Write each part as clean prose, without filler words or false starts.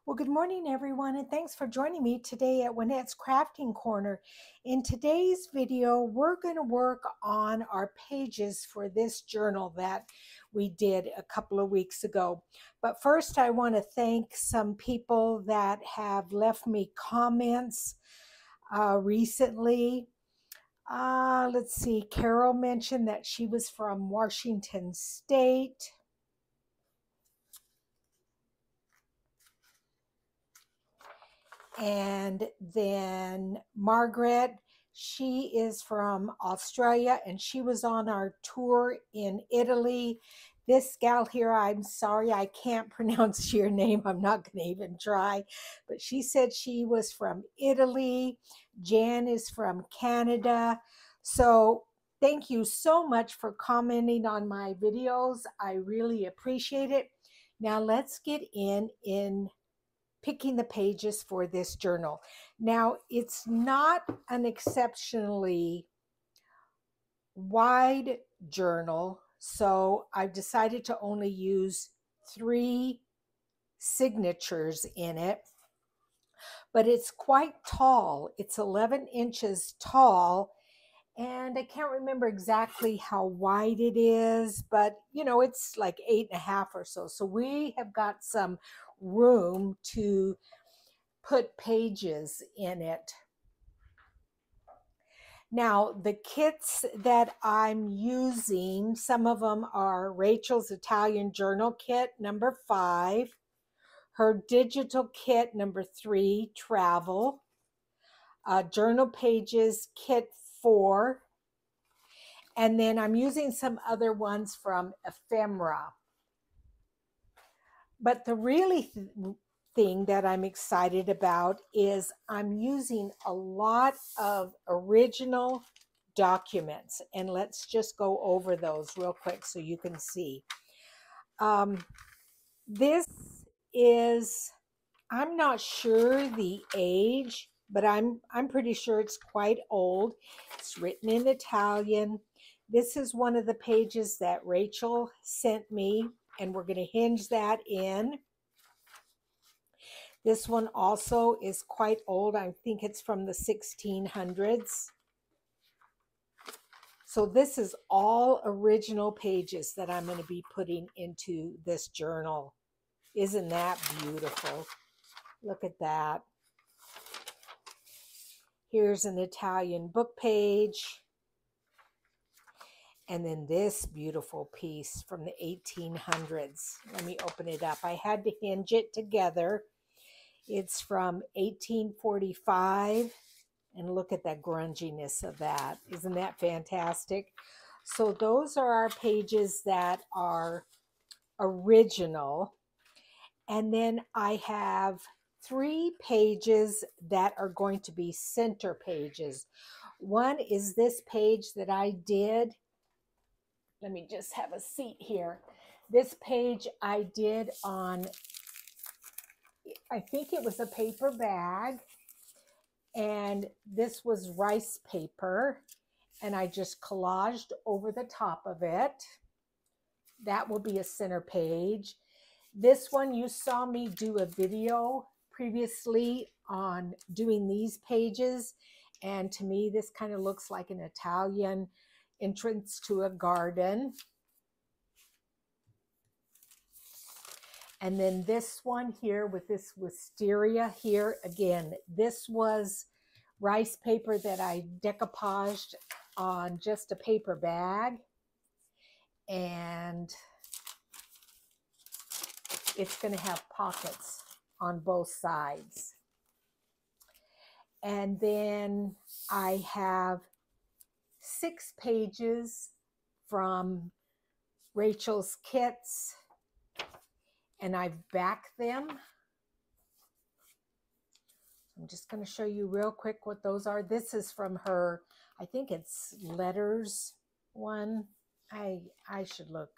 Well, good morning, everyone, and thanks for joining me today at Juanette's Crafting Corner. In today's video, we're going to work on our pages for this journal that we did a couple of weeks ago. But first, I want to thank some people that have left me comments recently. Let's see, Carol mentioned that she was from Washington State. And then Margaret, she is from Australia and she was on our tour in Italy. This gal here, I'm sorry, I can't pronounce your name. I'm not going to even try. But she said she was from Italy. Jan is from Canada. So thank you so much for commenting on my videos. I really appreciate it. Now let's get in picking the pages for this journal. Now, it's not an exceptionally wide journal, so I've decided to only use 3 signatures in it, but it's quite tall. It's 11 inches tall, and I can't remember exactly how wide it is, but it's like 8.5 or so. So we have got some room to put pages in it. Now, the kits that I'm using, some of them are Rachel's Italian Journal Kit, number 5, her digital kit, number 3, Travel, Journal Pages, Kit 4, and then I'm using some other ones from Ephemera. But the really thing that I'm excited about is I'm using a lot of original documents, and let's just go over those real quick so you can see. This is, I'm not sure the age, but I'm pretty sure it's quite old. It's written in Italian. This is one of the pages that Rachel sent me, and we're going to hinge that in. This one also is quite old. I think it's from the 1600s. So this is all original pages that I'm going to be putting into this journal. Isn't that beautiful? Look at that. Here's an Italian book page. And then this beautiful piece from the 1800s. Let me open it up. I had to hinge it together. It's from 1845. And look at that grunginess of that. Isn't that fantastic? So those are our pages that are original. And then I have 3 pages that are going to be center pages. One is this page that I did. Let me just have a seat here. This page I did on, I think it was a paper bag. And this was rice paper, and I just collaged over the top of it. That will be a center page. This one, you saw me do a video previously on doing these pages, and to me this kind of looks like an Italian entrance to a garden. And then this one here with this wisteria here, again, this was rice paper that I decoupaged on just a paper bag. And it's going to have pockets on both sides. And then I have 6 pages from Rachel's kits, and I've backed them. I'm just going to show you real quick what those are. This is from her, I think it's letters one. I should look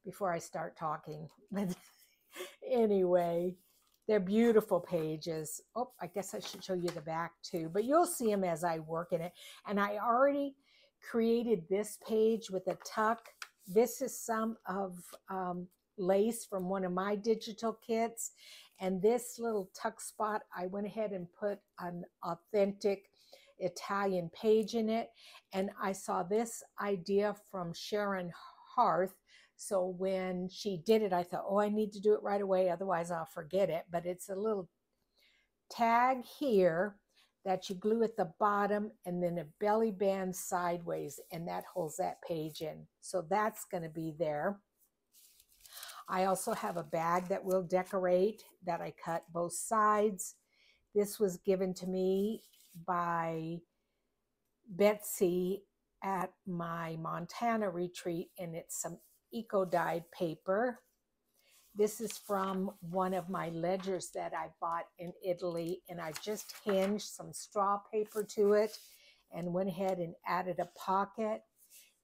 before I start talking. But anyway, they're beautiful pages. Oh, I guess I should show you the back too, but you'll see them as I work in it. And I already created this page with a tuck. This is some of lace from one of my digital kits. And this little tuck spot, I went ahead and put an authentic Italian page in it. And I saw this idea from Sharon Harth. So when she did it, I thought, oh, I need to do it right away, otherwise I'll forget it. But it's a little tag here that you glue at the bottom, and then a belly band sideways, and that holds that page in. So that's going to be there. I also have a bag that we'll decorate that I cut both sides. This was given to me by Betsy at my Montana retreat, and it's some eco-dyed paper. This is from one of my ledgers that I bought in Italy, and I just hinged some straw paper to it and went ahead and added a pocket.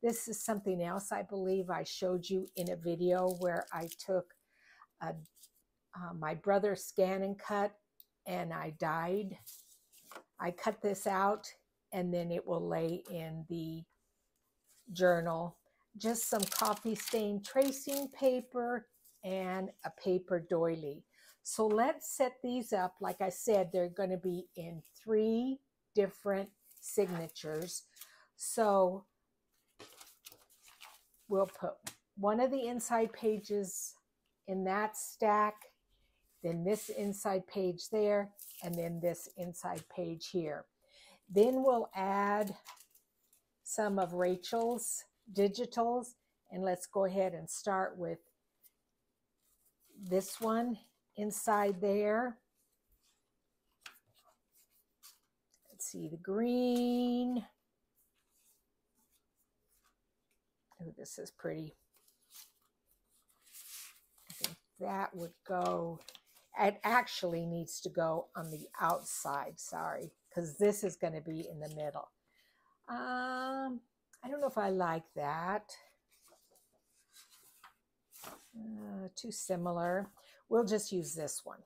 This is something else I believe I showed you in a video where I took my brother's scan and cut, and I dyed. I cut this out, and then it will lay in the journal. Just some coffee stain tracing paper and a paper doily. So let's set these up. Like I said, they're going to be in 3 different signatures. So we'll put one of the inside pages in that stack, then this inside page there, and then this inside page here. Then we'll add some of Rachel's digitals, and let's go ahead and start with this one inside there. Let's see, the green. Oh, this is pretty. I think that would go, it actually needs to go on the outside, sorry, because this is going to be in the middle. I don't know if I like that. Too similar. We'll just use this one.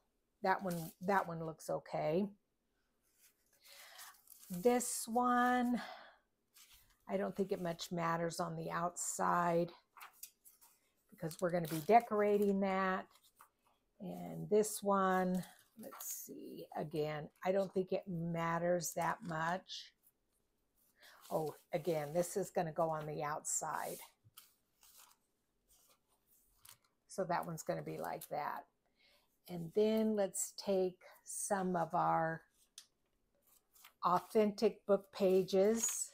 That one looks okay. This one, I don't think it much matters on the outside because we're going to be decorating that. And this one, let's see, again, I don't think it matters that much. Oh, again, this is going to go on the outside. So that one's going to be like that. And then let's take some of our authentic book pages.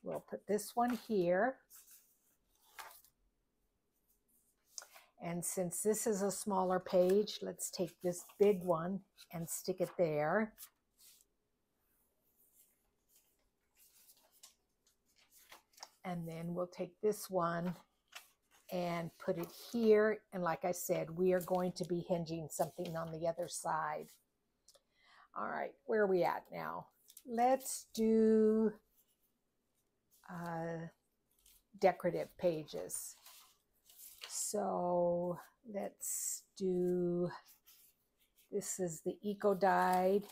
We'll put this one here. And since this is a smaller page, let's take this big one and stick it there. And then we'll take this one and put it here. And like I said, we are going to be hinging something on the other side. All right, where are we at now? Let's do decorative pages. So let's do, this is the eco dyed.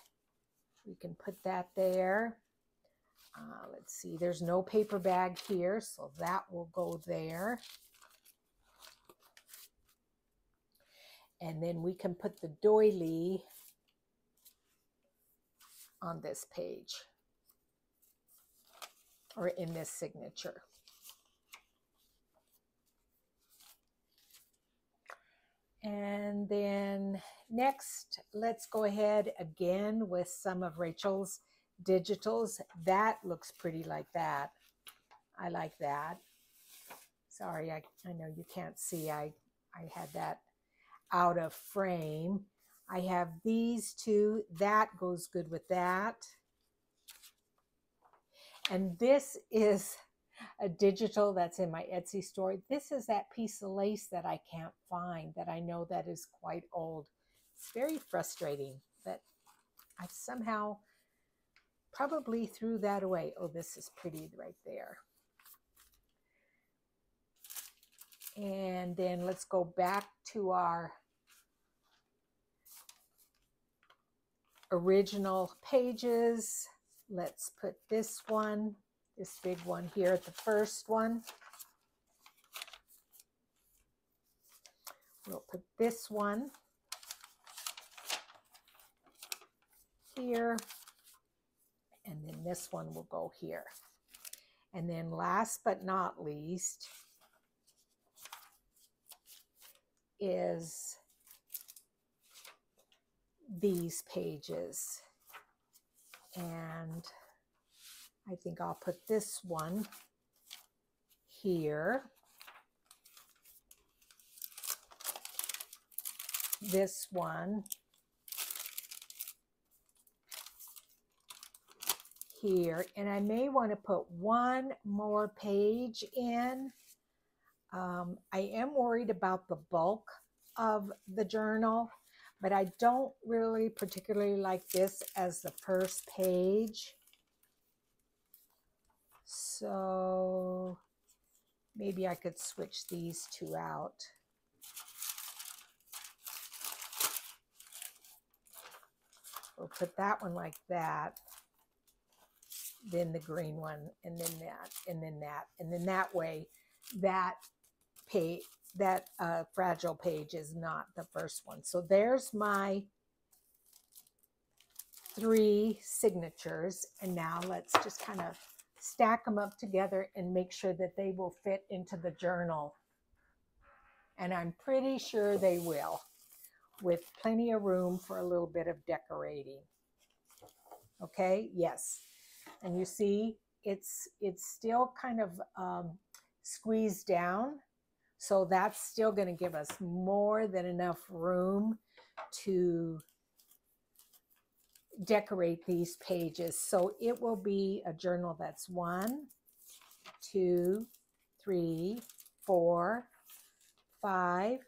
We can put that there. Let's see, there's no paper bag here, so that will go there. And then we can put the doily on this page or in this signature. And then next, let's go ahead again with some of Rachel's digitals. That looks pretty like that. I like that. Sorry, I know you can't see. I had that out of frame. I have these two. That goes good with that. And this is a digital that's in my Etsy store. This is that piece of lace that I can't find, that I know that is quite old. It's very frustrating that I somehow probably threw that away. Oh, this is pretty right there. And then let's go back to our original pages. Let's put this one, this big one here at the first one. We'll put this one here, and then this one will go here. And then last but not least is these pages. And I think I'll put this one here. This one here. And I may want to put one more page in. I am worried about the bulk of the journal, but I don't really particularly like this as the first page. So maybe I could switch these two out. We'll put that one like that, then the green one, and then that, and then that, and then that way that page, that fragile page is not the first one. So there's my 3 signatures, and now let's just kind of stack them up together and make sure that they will fit into the journal. And I'm pretty sure they will, with plenty of room for a little bit of decorating. Okay, yes. And you see, it's still kind of squeezed down. So that's still going to give us more than enough room to decorate these pages. So it will be a journal that's 1, 2, 3, 4, 5,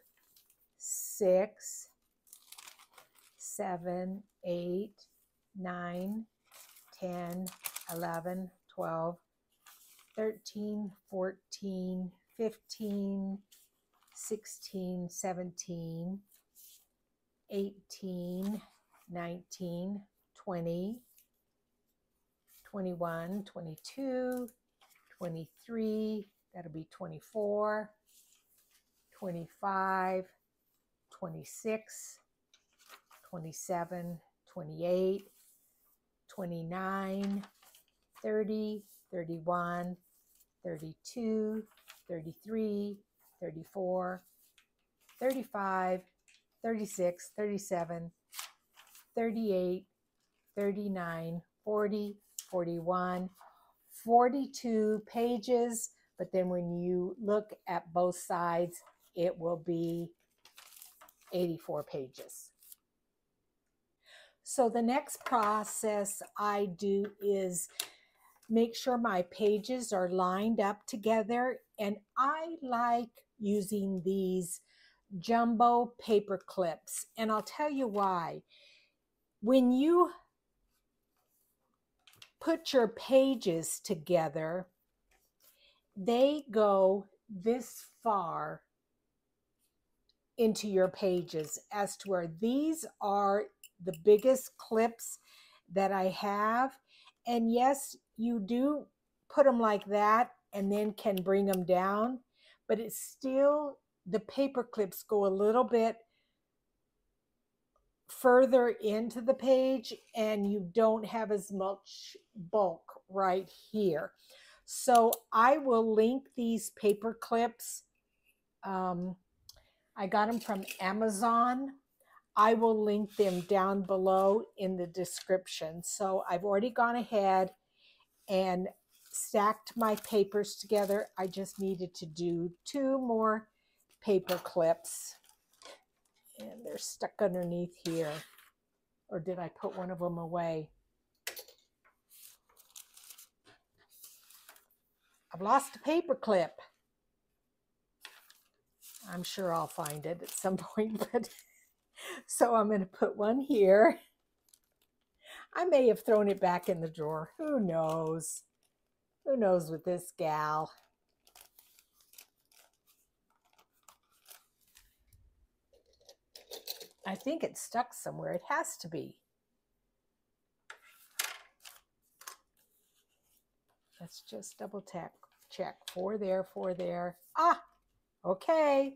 6, 7, 8, 9, 10, 11, 12, 13, 14, 15, 16, 17, 18, 19, 20, 21, 22, 23, that'll be 24, 25, 26, 27, 28, 29, 30, 31, 32, 33, 34, 35, 36, 37, 38, 39, 40, 41, 42 pages. But then when you look at both sides, it will be 84 pages. So the next process I do is make sure my pages are lined up together. And I like using these jumbo paper clips. And I'll tell you why. When you put your pages together, they go this far into your pages, as to where these are the biggest clips that I have. And yes, you do put them like that and then can bring them down, but it's still, the paper clips go a little bit further into the page and you don't have as much bulk right here. So I will link these paper clips. I got them from Amazon. I will link them down below in the description. So I've already gone ahead and stacked my papers together. I just needed to do 2 more paper clips. And they're stuck underneath here. Or did I put one of them away? I've lost a paper clip. I'm sure I'll find it at some point, but so I'm going to put one here. I may have thrown it back in the drawer. Who knows? Who knows with this gal? I think it's stuck somewhere. It has to be. Let's just double check. 4 there, 4 there. Ah, okay.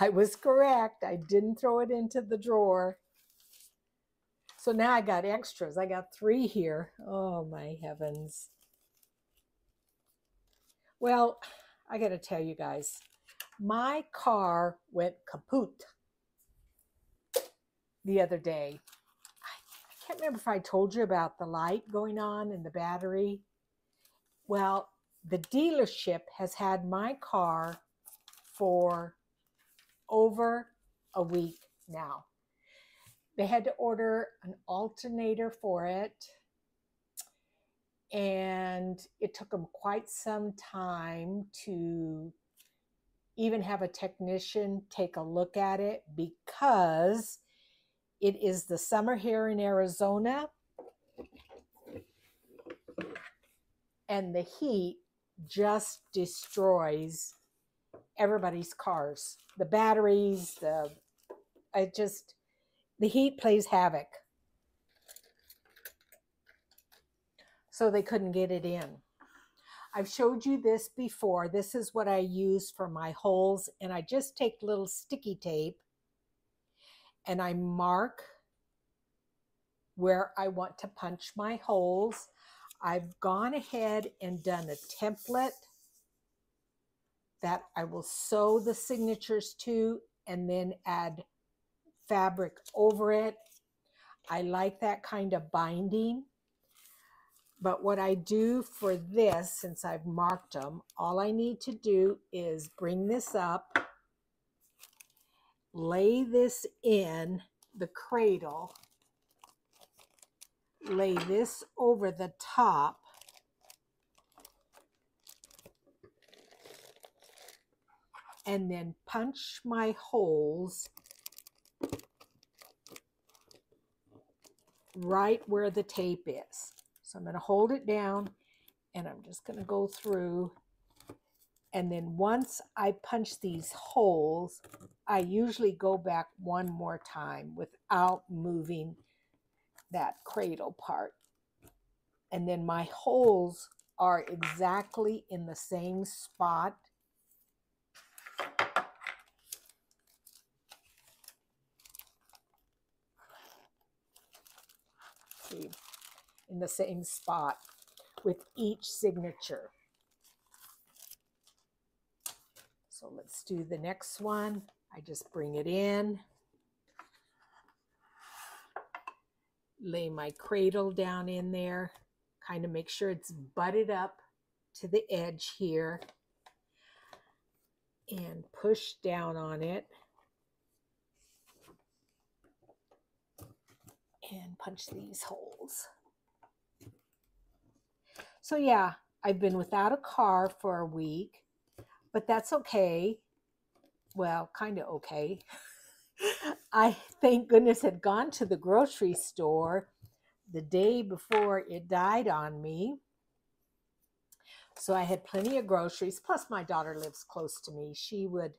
I was correct. I didn't throw it into the drawer. So now I got extras. I got 3 here. Oh my heavens. Well, I got to tell you guys, my car went kaput the other day. I can't remember if I told you about the light going on in the battery. Well, the dealership has had my car for over a week now. They had to order an alternator for it, and it took them quite some time to even have a technician take a look at it because it is the summer here in Arizona, and the heat just destroys everybody's cars. The batteries, the heat plays havoc. So they couldn't get it in. I've showed you this before. This is what I use for my holes, and I just take little sticky tape and I mark where I want to punch my holes. I've gone ahead and done a template that I will sew the signatures to and then add fabric over it. I like that kind of binding. But what I do for this, since I've marked them, all I need to do is bring this up, lay this in the cradle, lay this over the top, and then punch my holes right where the tape is. So I'm going to hold it down and I'm just going to go through. And then once I punch these holes, I usually go back one more time without moving that cradle part. And then my holes are exactly in the same spot. See, in the same spot with each signature. So let's do the next one. I just bring it in, lay my cradle down in there, kind of make sure it's butted up to the edge here, and push down on it and punch these holes. So yeah, I've been without a car for a week, but that's okay. Well, kind of okay. I, thank goodness, had gone to the grocery store the day before it died on me. So I had plenty of groceries. Plus my daughter lives close to me. She would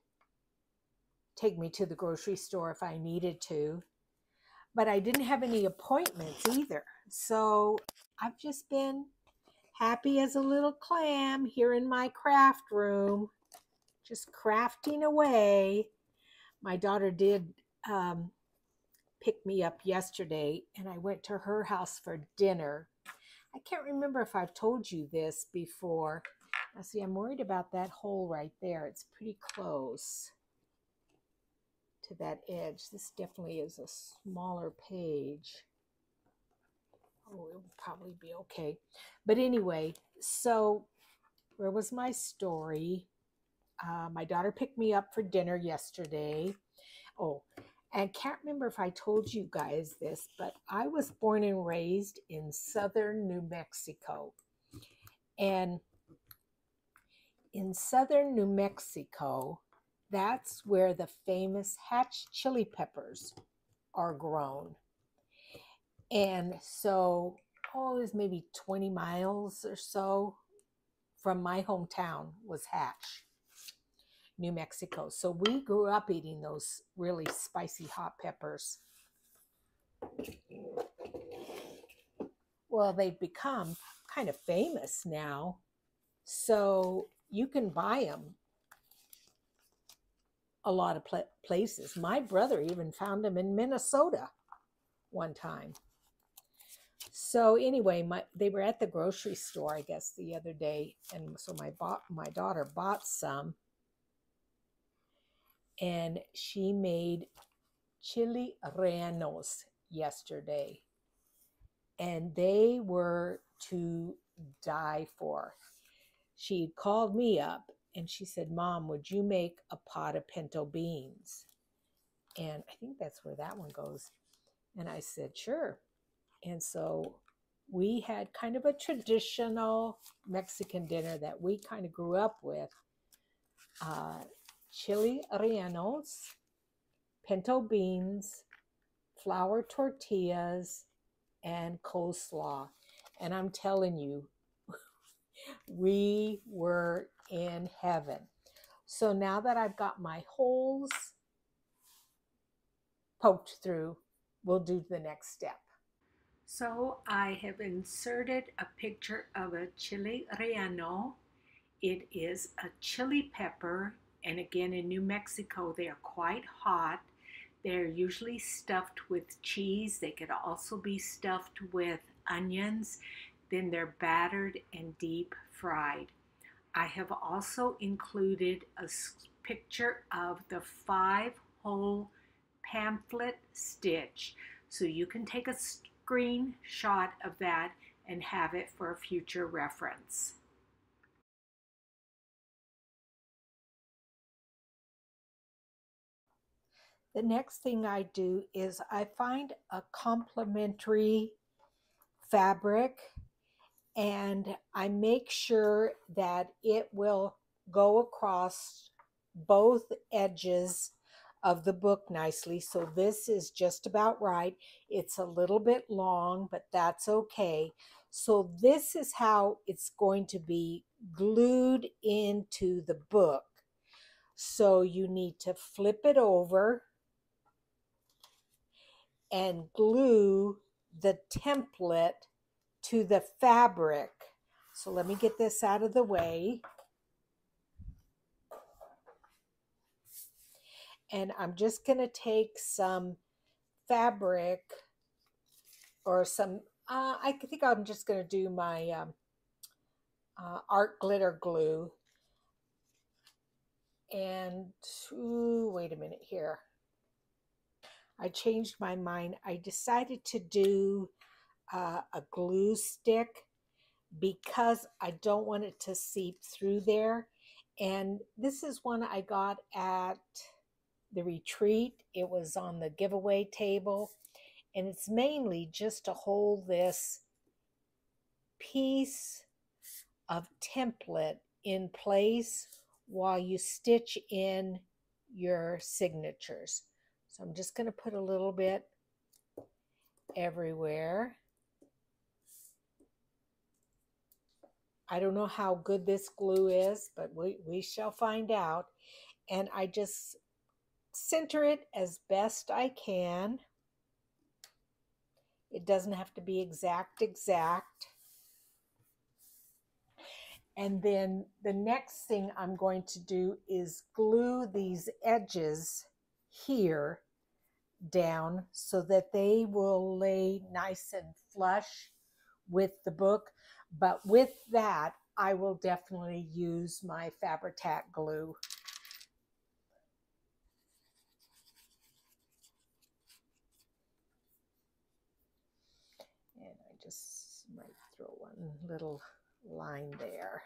take me to the grocery store if I needed to. But I didn't have any appointments either. So I've just been happy as a little clam here in my craft room, just crafting away. My daughter did pick me up yesterday, and I went to her house for dinner. I can't remember if I've told you this before. Now see, I'm worried about that hole right there. It's pretty close to that edge. This definitely is a smaller page. Oh, it will probably be okay. But anyway, so where was my story? My daughter picked me up for dinner yesterday. Oh, and can't remember if I told you guys this, but I was born and raised in southern New Mexico. And in southern New Mexico, that's where the famous Hatch chili peppers are grown. And so, it was maybe 20 miles or so from my hometown was Hatch, New Mexico. So we grew up eating those really spicy hot peppers. Well, they've become kind of famous now. So you can buy them a lot of places. My brother even found them in Minnesota one time. So anyway, they were at the grocery store, I guess, the other day, and so my daughter bought some, and she made chili rellenos yesterday, and they were to die for. She called me up and she said, "Mom, would you make a pot of pinto beans?" And I think that's where that one goes. And I said, "Sure." And so we had kind of a traditional Mexican dinner that we kind of grew up with. Chili rellenos, pinto beans, flour tortillas, and coleslaw. And I'm telling you, we were in heaven. So now that I've got my holes poked through, we'll do the next step. So I have inserted a picture of a chili relleno. It is a chili pepper, and again in New Mexico they are quite hot. They're usually stuffed with cheese. They could also be stuffed with onions. Then they're battered and deep fried. I have also included a picture of the 5-hole pamphlet stitch, so you can take a screenshot of that and have it for future reference. The next thing I do is I find a complementary fabric, and I make sure that it will go across both edges of the book nicely. So this is just about right. It's a little bit long, but that's okay. So this is how it's going to be glued into the book. So you need to flip it over and glue the template to the fabric. So let me get this out of the way. And I'm just going to take some fabric or some, I think I'm just going to do my art glitter glue. And, wait a minute here. I changed my mind. I decided to do a glue stick because I don't want it to seep through there. And this is one I got at the retreat. It was on the giveaway table, and it's mainly just to hold this piece of template in place while you stitch in your signatures. So I'm just going to put a little bit everywhere. I don't know how good this glue is, but we shall find out. And I just center it as best I can. It doesn't have to be exact. And then the next thing I'm going to do is glue these edges here down so that they will lay nice and flush with the book. But with that, I will definitely use my Fabri-Tac glue. And I just might throw one little line there.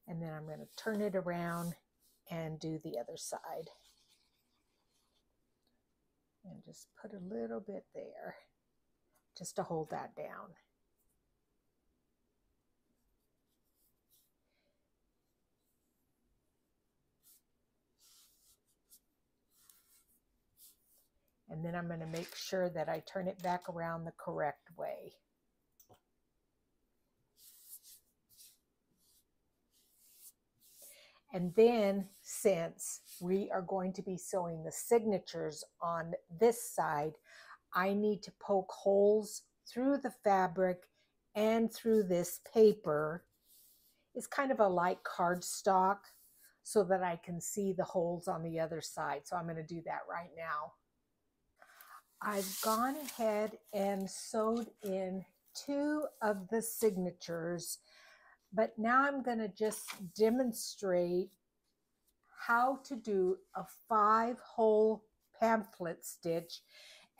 And then I'm going to turn it around and do the other side. And just put a little bit there just to hold that down. And then I'm going to make sure that I turn it back around the correct way. And then, since we are going to be sewing the signatures on this side, I need to poke holes through the fabric and through this paper. It's kind of a light cardstock so that I can see the holes on the other side. So I'm going to do that right now. I've gone ahead and sewed in 2 of the signatures, but now I'm going to just demonstrate how to do a 5-hole pamphlet stitch.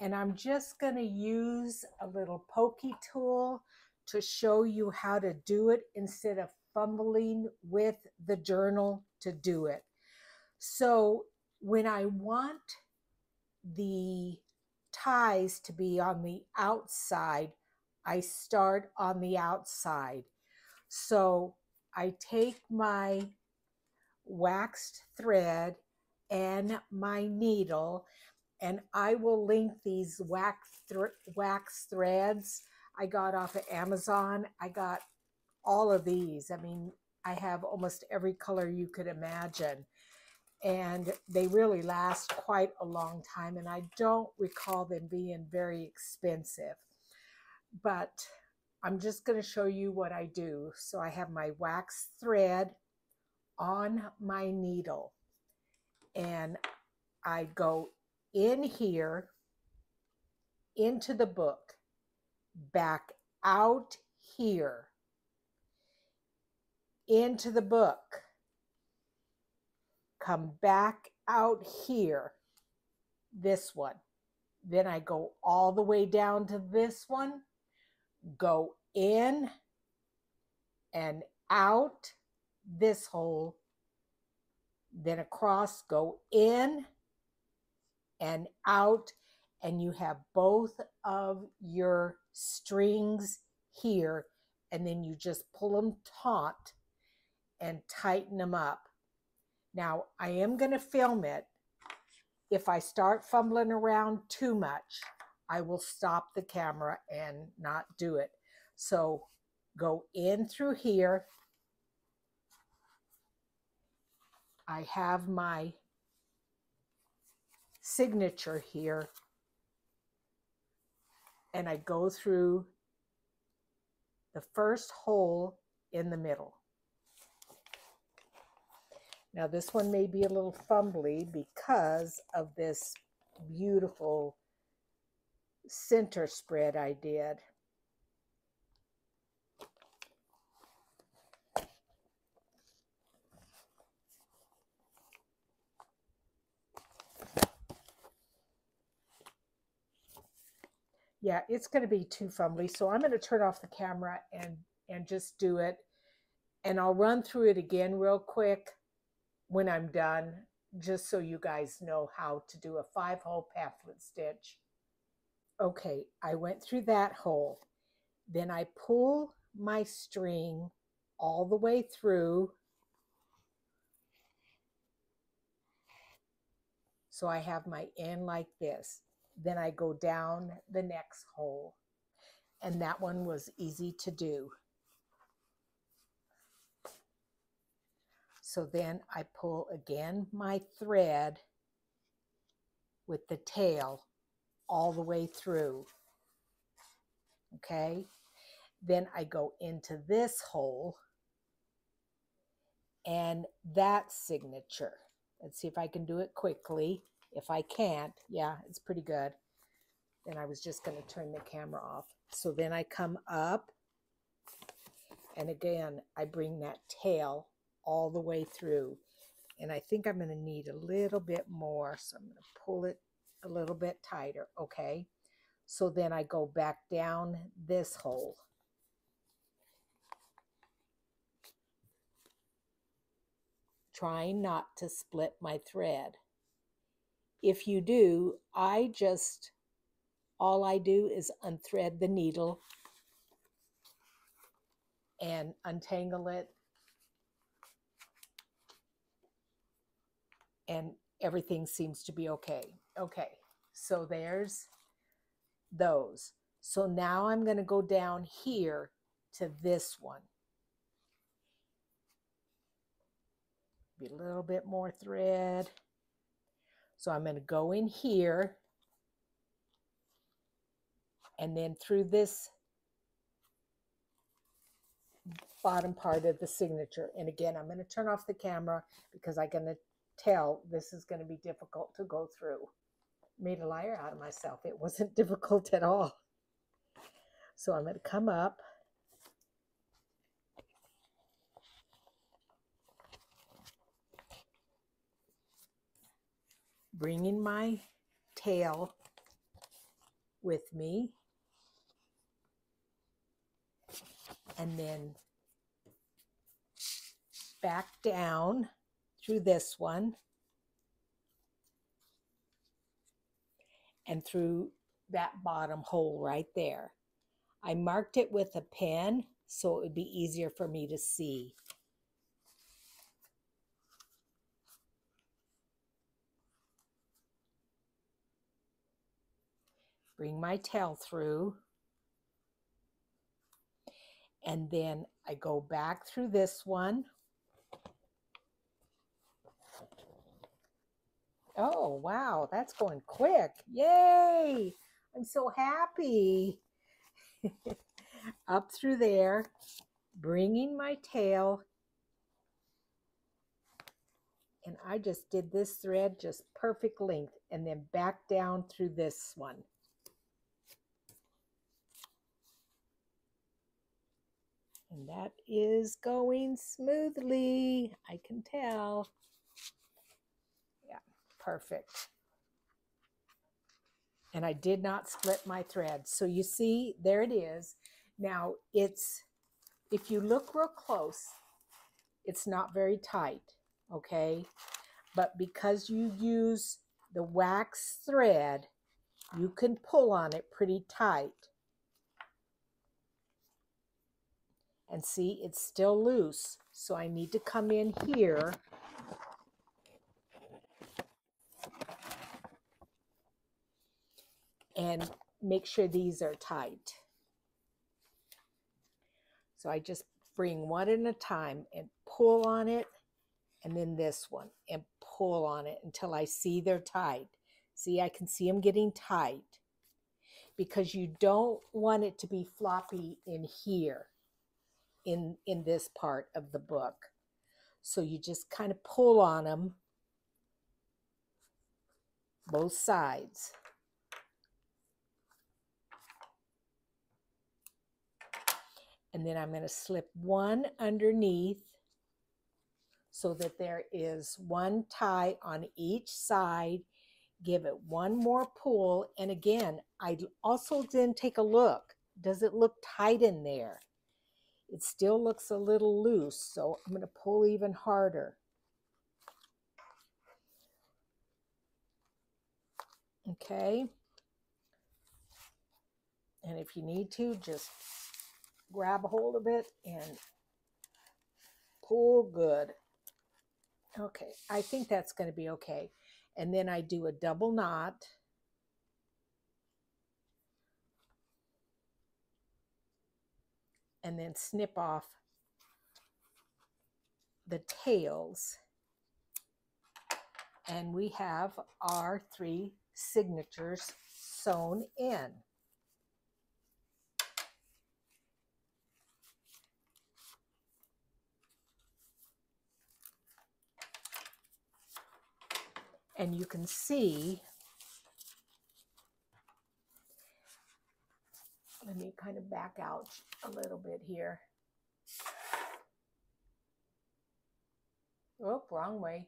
And I'm just going to use a little pokey tool to show you how to do it instead of fumbling with the journal to do it. So when I want the ties to be on the outside, I start on the outside. So I take my waxed thread and my needle, and I will link these wax threads I got off of Amazon. I got all of these. I mean, I have almost every color you could imagine, and they really last quite a long time, and I don't recall them being very expensive. But I'm just going to show you what I do. So I have my wax thread on my needle, and I go in here into the book, back out here into the book, come back out here, this one. Then I go all the way down to this one, go in and out this hole, then across, go in and out, and you have both of your strings here, and then you just pull them taut and tighten them up. Now, I am going to film it. If I start fumbling around too much, I will stop the camera and not do it. So go in through here. I have my signature here, and I go through the first hole in the middle. Now this one may be a little fumbly because of this beautiful center spread I did. Yeah, it's going to be too fumbly, so I'm going to turn off the camera and just do it. And I'll run through it again real quick when I'm done, just so you guys know how to do a 5-hole pamphlet stitch. Okay, I went through that hole. Then I pull my string all the way through. So I have my end like this. Then I go down the next hole. And that one was easy to do. So then I pull again my thread with the tail all the way through. Okay? Then I go into this hole and that signature. Let's see if I can do it quickly. If I can't, yeah, it's pretty good. Then I was just going to turn the camera off. So then I come up, and again, I bring that tail all the way through. And I think I'm going to need a little bit more, so I'm going to pull it a little bit tighter. Okay, so then I go back down this hole. Trying not to split my thread. If you do, all I do is unthread the needle and untangle it, and everything seems to be okay. Okay, so there's those. So now I'm going to go down here to this one. Be a little bit more thread. So I'm going to go in here and then through this bottom part of the signature. And again, I'm going to turn off the camera because I'm going to tell this is going to be difficult to go through. Made a liar out of myself. It wasn't difficult at all. So I'm going to come up. Bringing my tail with me. And then back down through this one. And through that bottom hole right there. I marked it with a pen so it would be easier for me to see. Bring my tail through. And then I go back through this one. Oh, wow, that's going quick. Yay! I'm so happy. Up through there, bringing my tail. And I just did this thread just perfect length and then back down through this one. And that is going smoothly. I can tell. Yeah, perfect. And I did not split my thread. So you see, there it is. Now it's, if you look real close, it's not very tight, okay? But because you use the wax thread, you can pull on it pretty tight. And see, it's still loose. So I need to come in here and make sure these are tight. So I just bring one at a time and pull on it, and then this one, and pull on it until I see they're tight. See, I can see them getting tight because you don't want it to be floppy in here, in this part of the book. So you just kind of pull on them, both sides. And then I'm going to slip one underneath so that there is one tie on each side. Give it one more pull. And again, I also then take a look. Does it look tight in there? It still looks a little loose, so I'm going to pull even harder. Okay. And if you need to, just grab a hold of it and pull good. Okay, I think that's going to be okay. And then I do a double knot. And then snip off the tails. And we have our 3 signatures sewn in. And you can see, let me kind of back out a little bit here. Oh, wrong way.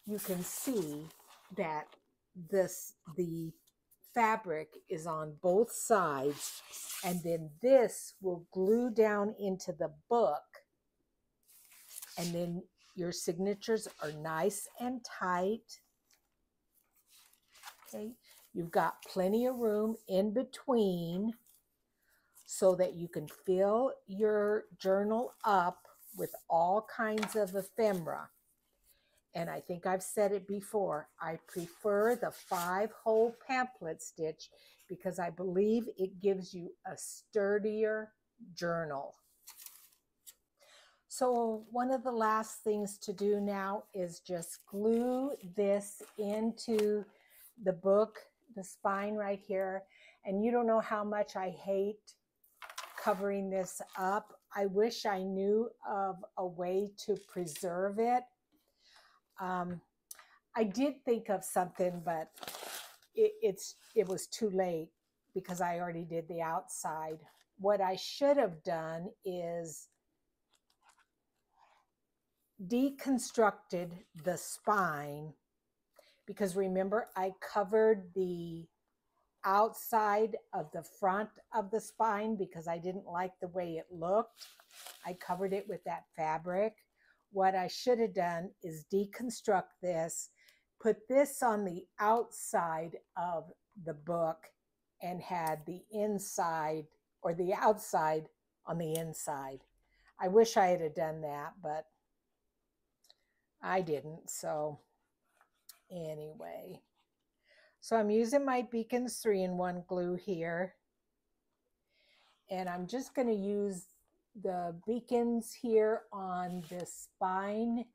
You can see that the fabric is on both sides, and then this will glue down into the book, and then your signatures are nice and tight. Okay, you've got plenty of room in between so that you can fill your journal up with all kinds of ephemera. And I think I've said it before, I prefer the 5-hole pamphlet stitch because I believe it gives you a sturdier journal. So one of the last things to do now is just glue this into the book, the spine right here. And you don't know how much I hate covering this up. I wish I knew of a way to preserve it. I did think of something, but it was too late because I already did the outside. What I should have done is deconstructed the spine, because remember I covered the outside of the front of the spine because I didn't like the way it looked. I covered it with that fabric. What I should have done is deconstruct this, put this on the outside of the book, and had the inside or the outside on the inside. I wish I had done that, but I didn't. So anyway, so I'm using my Beacons 3-in-1 glue here. And I'm just going to use the beacons here on the spine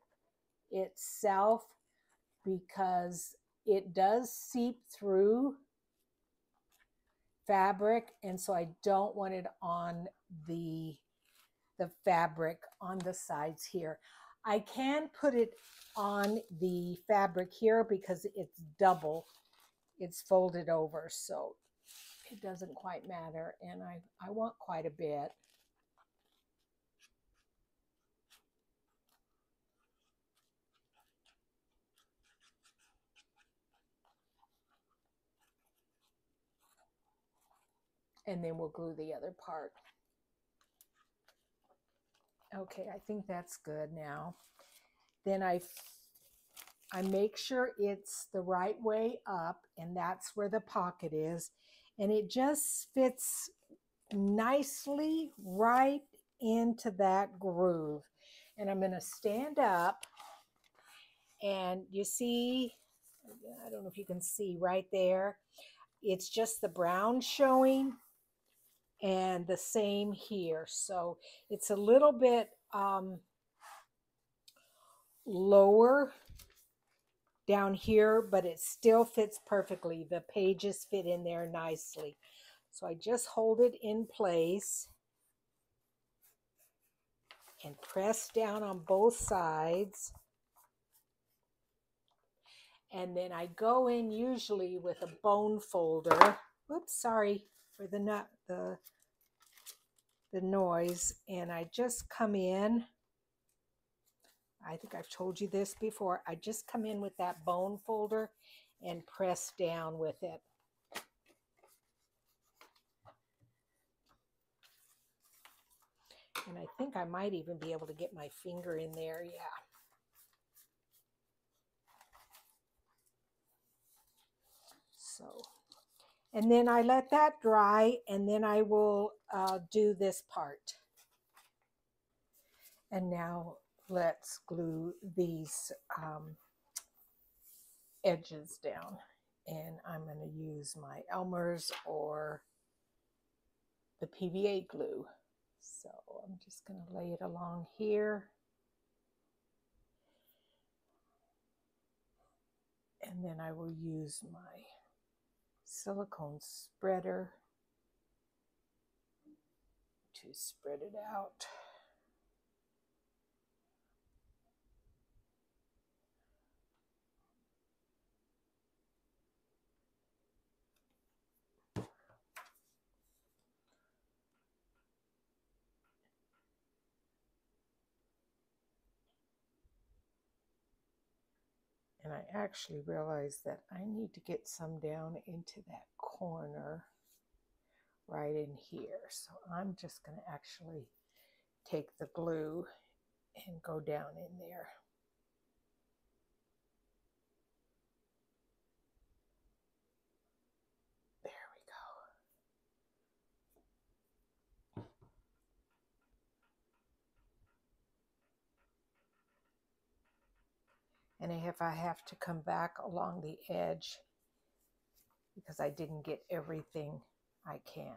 itself because it does seep through fabric, and so I don't want it on the fabric on the sides here. I can put it on the fabric here because it's double, it's folded over, so it doesn't quite matter, and I want quite a bit. And then we'll glue the other part. Okay, I think that's good now. Then I make sure it's the right way up, and that's where the pocket is. And it just fits nicely right into that groove. And I'm going to stand up, and you see, I don't know if you can see right there, it's just the brown showing, and the same here. So it's a little bit lower down here, but it still fits perfectly. The pages fit in there nicely. So I just hold it in place and press down on both sides. And then I go in usually with a bone folder. Whoops, sorry for the noise. And I just come in. I think I've told you this before. I just come in with that bone folder and press down with it. And I think I might even be able to get my finger in there. Yeah. So, and then I let that dry, and then I will do this part. And now let's glue these edges down. And I'm going to use my Elmer's or the PVA glue. So I'm just going to lay it along here. And then I will use my silicone spreader to spread it out. And I actually realized that I need to get some down into that corner right in here. So I'm just going to actually take the glue and go down in there. There we go. And if I have to come back along the edge because I didn't get everything, I can.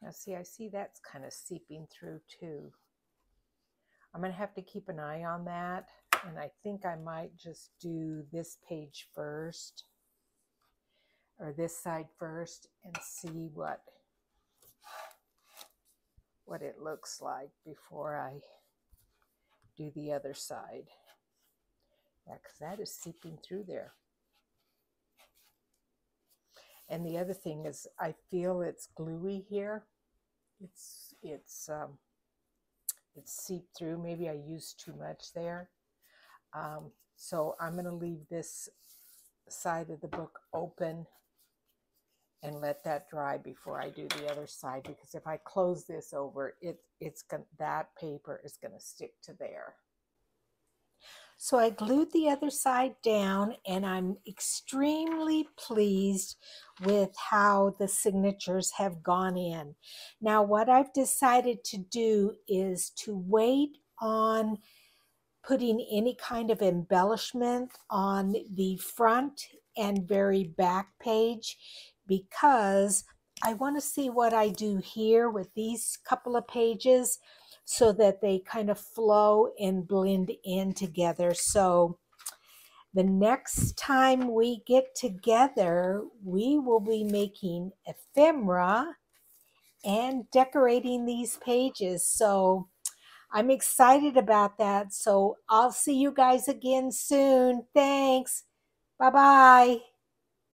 Now see, I see that's kind of seeping through too. I'm going to have to keep an eye on that. And I think I might just do this page first, or this side first, and see what it looks like before I do the other side. Yeah, because that is seeping through there. And the other thing is, I feel it's gluey here. It's seeped through. Maybe I used too much there. So I'm going to leave this side of the book open and let that dry before I do the other side, because if I close this over, that paper is going to stick to there. So I glued the other side down, and I'm extremely pleased with how the signatures have gone in. Now what I've decided to do is to wait on putting any kind of embellishment on the front and very back page, because I want to see what I do here with these couple of pages so that they kind of flow and blend in together. So the next time we get together, we will be making ephemera and decorating these pages. So I'm excited about that. So I'll see you guys again soon. Thanks. Bye-bye.